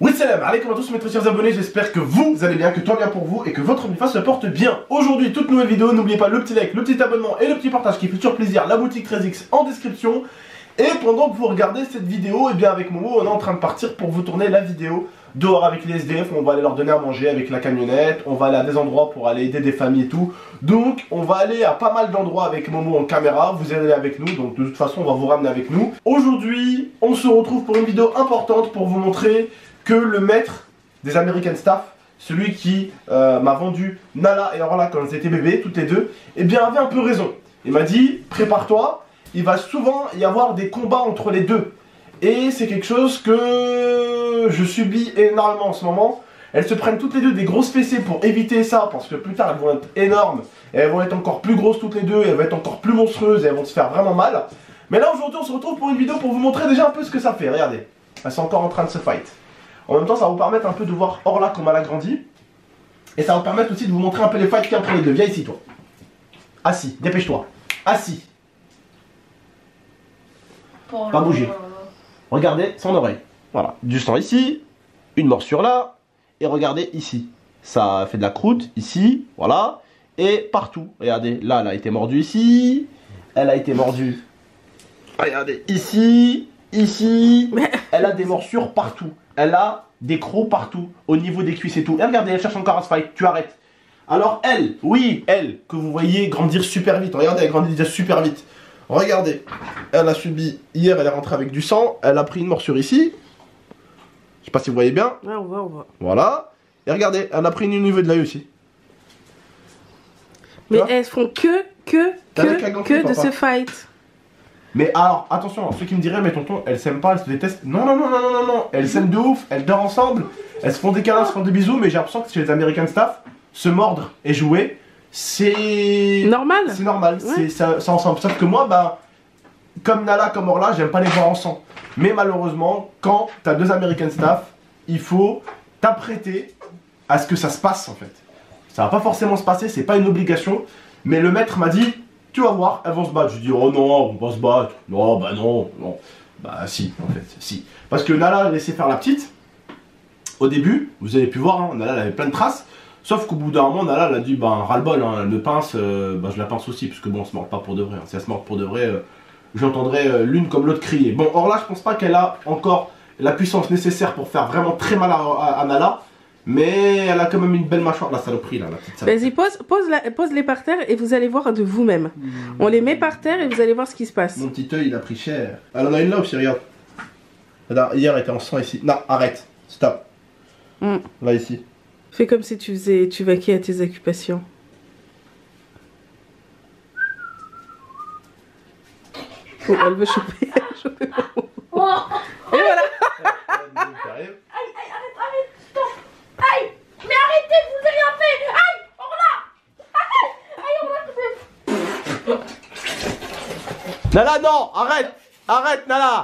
Oui, salam alaikum à tous mes très chers abonnés, j'espère que vous allez bien, que tout va bien pour vous et que votre MIFA se porte bien. Aujourd'hui, toute nouvelle vidéo, n'oubliez pas le petit like, le petit abonnement et le petit partage qui fait toujours plaisir, la boutique 13X en description. Et pendant que vous regardez cette vidéo, et bien avec Momo, on est en train de partir pour vous tourner la vidéo dehors avec les SDF, on va aller leur donner à manger avec la camionnette, on va aller à des endroits pour aller aider des familles et tout. Donc on va aller à pas mal d'endroits avec Momo en caméra, vous allez avec nous, donc de toute façon on va vous ramener avec nous. Aujourd'hui, on se retrouve pour une vidéo importante pour vous montrer que le maître des American Staff, celui qui m'a vendu Nala et Orla quand elles étaient bébés, toutes les deux, eh bien avait un peu raison. Il m'a dit, prépare-toi, il va souvent y avoir des combats entre les deux. Et c'est quelque chose que je subis énormément en ce moment. Elles se prennent toutes les deux des grosses fessées pour éviter ça, parce que plus tard elles vont être énormes, et elles vont être encore plus grosses toutes les deux, et elles vont être encore plus monstrueuses, et elles vont se faire vraiment mal. Mais là aujourd'hui on se retrouve pour une vidéo pour vous montrer déjà un peu ce que ça fait, regardez. Elles sont encore en train de se fight. En même temps ça va vous permettre un peu de voir Orla comme elle a grandi. Et ça va vous permettre aussi de vous montrer un peu les fights qu'il y a entre les deux. Viens ici toi. Assis, dépêche-toi. Assis. Pas bouger. Regardez son oreille. Voilà, du sang ici, une morsure là, et regardez ici. Ça fait de la croûte ici, voilà, et partout. Regardez, là, elle a été mordue ici, elle a été mordue. Regardez, ici, ici, elle a des morsures partout. Elle a des crocs partout, au niveau des cuisses et tout. Et regardez, elle cherche encore à se fight, tu arrêtes. Alors elle, oui, elle, que vous voyez grandir super vite. Regardez, elle grandit déjà super vite. Regardez, elle a subi, hier elle est rentrée avec du sang, elle a pris une morsure ici. Je sais pas si vous voyez bien. Ouais, on voit. Voilà. Et regardez, elle a pris une au niveau de l'œil aussi. Mais elles font que de ce fight. Mais alors, attention, ceux qui me diraient, mais tonton, elles s'aiment pas, elles se détestent. Non, non, non, non, non, non, non. Elles s'aiment de ouf, elles dorment ensemble, elles se font des câlins, elles se font des bisous, mais j'ai l'impression que chez les American Staff, se mordre et jouer, c'est normal. C'est normal, ouais. c'est ça ensemble. Sauf que moi, bah, comme Nala, comme Orla, j'aime pas les voir ensemble. Mais malheureusement, quand t'as deux American Staff, il faut t'apprêter à ce que ça se passe en fait. Ça va pas forcément se passer, c'est pas une obligation. Mais le maître m'a dit, tu vas voir, elles vont se battre. Je dis, oh non, on va se battre. Non, bah non, non. Bah si, en fait, si. Parce que Nala a laissé faire la petite. Au début, vous avez pu voir, hein, Nala elle avait plein de traces. Sauf qu'au bout d'un moment, Nala elle a dit, bah ras-le-bol, hein, elle me pince, bah je la pince aussi. Parce que bon, on se mord pas pour de vrai. Hein. Si elle se mord pour de vrai, j'entendrai l'une comme l'autre crier. Bon, Orla, je pense pas qu'elle a encore la puissance nécessaire pour faire vraiment très mal à Nala. Mais elle a quand même une belle mâchoire, la saloperie là, la petite saloperie. Vas-y, pose-les par terre et vous allez voir de vous-même. On les met par terre et vous allez voir ce qui se passe. Mon petit œil il a pris cher. Elle en a une là aussi, regarde. Regarde, hier elle était en sang ici. Non, arrête, stop. Là ici. Fais comme si tu vaquais à tes occupations. Oh, elle veut choper. Et voilà. Aïe, arrête, stop. Aïe, mais arrêtez, je vous ai rien fait. Aïe, Orla. Aïe, Orla. Nala, non, arrête, Nala.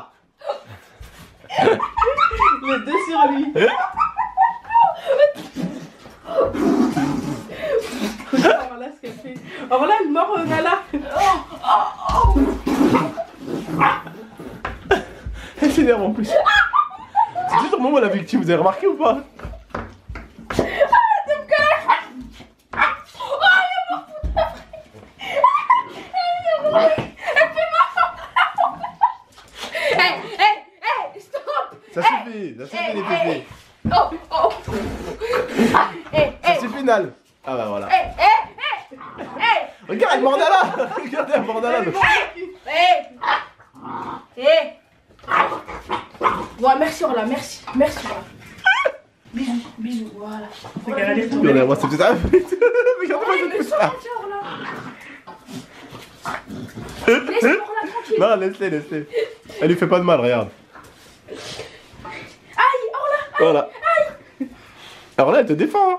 Les deux sur lui. Orla, ce qu'elle fait. Orla, elle mord Nala. Elle s'énerve en plus. C'est juste au moment la victime, vous avez remarqué ou pas? Ça suffit les bébés. Ça suffit Nal. Ah bah voilà. Regarde, elle mord Nala. Regardez, elle mord Nala. Bon, merci Orla, merci Orla. Bisous, voilà. Regardez-moi, c'est peut-être ça. Regardez-moi, c'est tout ça. Laisse Orla tranquille. Non, laisse-les. Elle lui fait pas de mal, regarde. Aïe, Orla. Voilà. Alors là, elle te défend. Hein.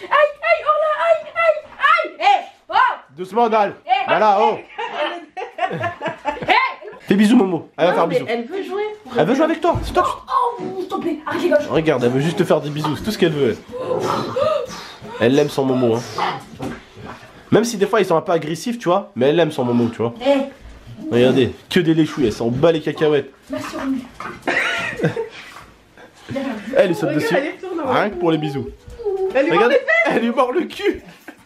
Aïe, Orla, aïe. Oh. Doucement, Nal. Voilà, oh. Fais bisous, Momo. Elle va faire bisous. Elle veut jouer. Elle veut jouer avec toi. Stop. Oh, s'il te plaît, arrête les gars. Regarde, elle veut juste te faire des bisous. C'est tout ce qu'elle veut. Elle aime son Momo. Hein. Même si des fois ils sont un peu agressifs, tu vois. Mais elle aime son Momo, tu vois. Regardez, que des léchouilles. Elle s'en bat les cacahuètes. Merci, Elle lui saute Regarde, dessus. elle est tournée. Rien que pour les bisous. Elle lui mord Regarde, les fesses. elle lui mord le cul.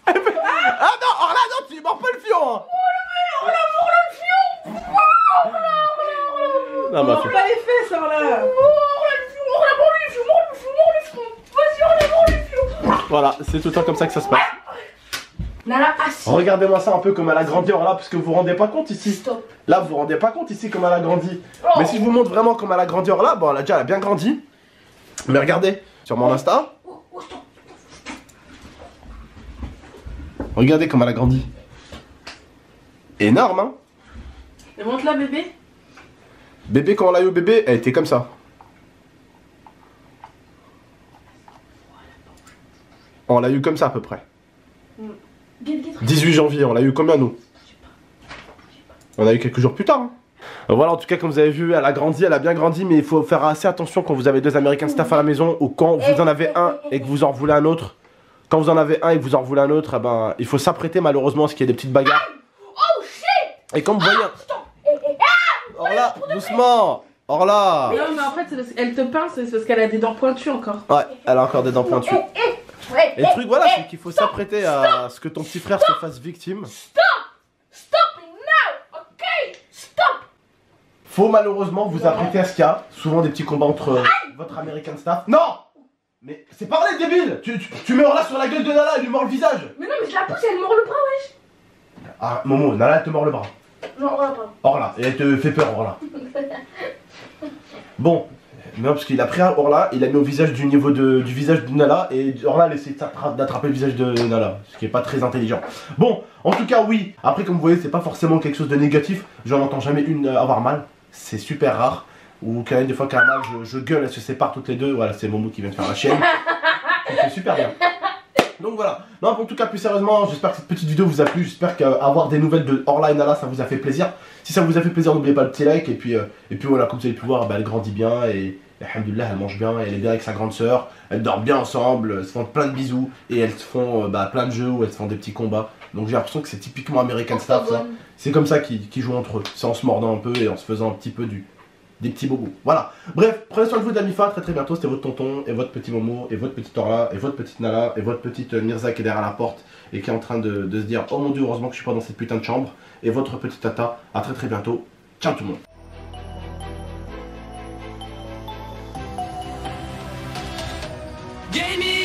Ah non, oh là non, tu lui mords pas le fion. Hein. Non, Mord pas les fesses, alors là. Voilà, c'est tout le temps comme ça que ça se passe. Nala, assis. Regardez-moi ça un peu comme elle a grandi là, parce que vous vous rendez pas compte ici. Stop. Là, vous vous rendez pas compte ici comme elle a grandi. Oh. Mais si je vous montre vraiment comme elle a grandi là, bon, elle a bien grandi. Mais regardez, sur mon Insta, Oh, stop. regardez comme elle a grandi. Énorme, hein. Et montre-la, bébé. Bébé, quand on l'a eu au bébé, elle était comme ça. On l'a eu comme ça à peu près. 18 janvier, on l'a eu combien nous? On a eu quelques jours plus tard. Hein. Voilà, en tout cas, comme vous avez vu, elle a grandi, elle a bien grandi, mais il faut faire assez attention quand vous avez deux American Staff à la maison ou quand vous en avez un et que vous en voulez un autre. Quand vous en avez un et que vous en voulez un autre, eh ben, il faut s'apprêter malheureusement à ce qu'il y ait des petites bagarres. Oh shit. Et comme vous voyez. Orla, doucement! Orla! Non, mais en fait, elle te pince, c'est parce qu'elle a des dents pointues encore. Ouais, elle a encore des dents pointues. Et le truc, voilà, c'est qu'il faut s'apprêter à ce que ton petit frère se fasse victime. Stop now. Ok. Stop. Faut malheureusement vous apprêter à ce qu'il y a souvent des petits combats entre votre American Staff. Non! Mais c'est pas vrai, débile! Tu mets Orla sur la gueule de Nala, elle lui mord le visage! Mais non, mais je la pousse, elle mord le bras, wesh. Ah, Momo, Nala, elle te mord le bras. Non, voilà pas. Orla, et elle te fait peur, Orla. Bon, non, parce qu'il a pris Orla, il a mis au visage du niveau du visage de Nala, et Orla, elle essaie d'attraper le visage de Nala, ce qui est pas très intelligent. Bon, en tout cas, oui, après, comme vous voyez, c'est pas forcément quelque chose de négatif, j'en entends jamais une avoir mal, c'est super rare, ou quand même, des fois, qu'elle a mal, je gueule, elles se séparent toutes les deux, voilà, c'est Momo qui vient de faire la chienne, c'est super bien. Donc voilà, non, en tout cas, plus sérieusement, j'espère que cette petite vidéo vous a plu, j'espère qu'avoir des nouvelles de Orla et Nala, ça vous a fait plaisir. Si ça vous a fait plaisir, n'oubliez pas le petit like, et puis voilà, comme vous avez pu voir, bah, elle grandit bien, et alhamdoulilah, elle mange bien, elle est bien avec sa grande sœur, elles dorment bien ensemble, elles se font plein de bisous, et elles se font plein de jeux où elles se font des petits combats. Donc j'ai l'impression que c'est typiquement American Staff, ça. C'est comme ça qu'ils jouent entre eux, c'est en se mordant un peu et en se faisant un petit peu des petits bobos. Voilà. Bref, prenez soin de vous, d'Amifa. Très bientôt. C'était votre tonton et votre petit Momo et votre petite Orla et votre petite Nala et votre petite Mirza qui est derrière la porte et qui est en train de se dire oh mon dieu, heureusement que je suis pas dans cette putain de chambre. Et votre petite Tata. À très bientôt. Ciao tout le monde. Gaming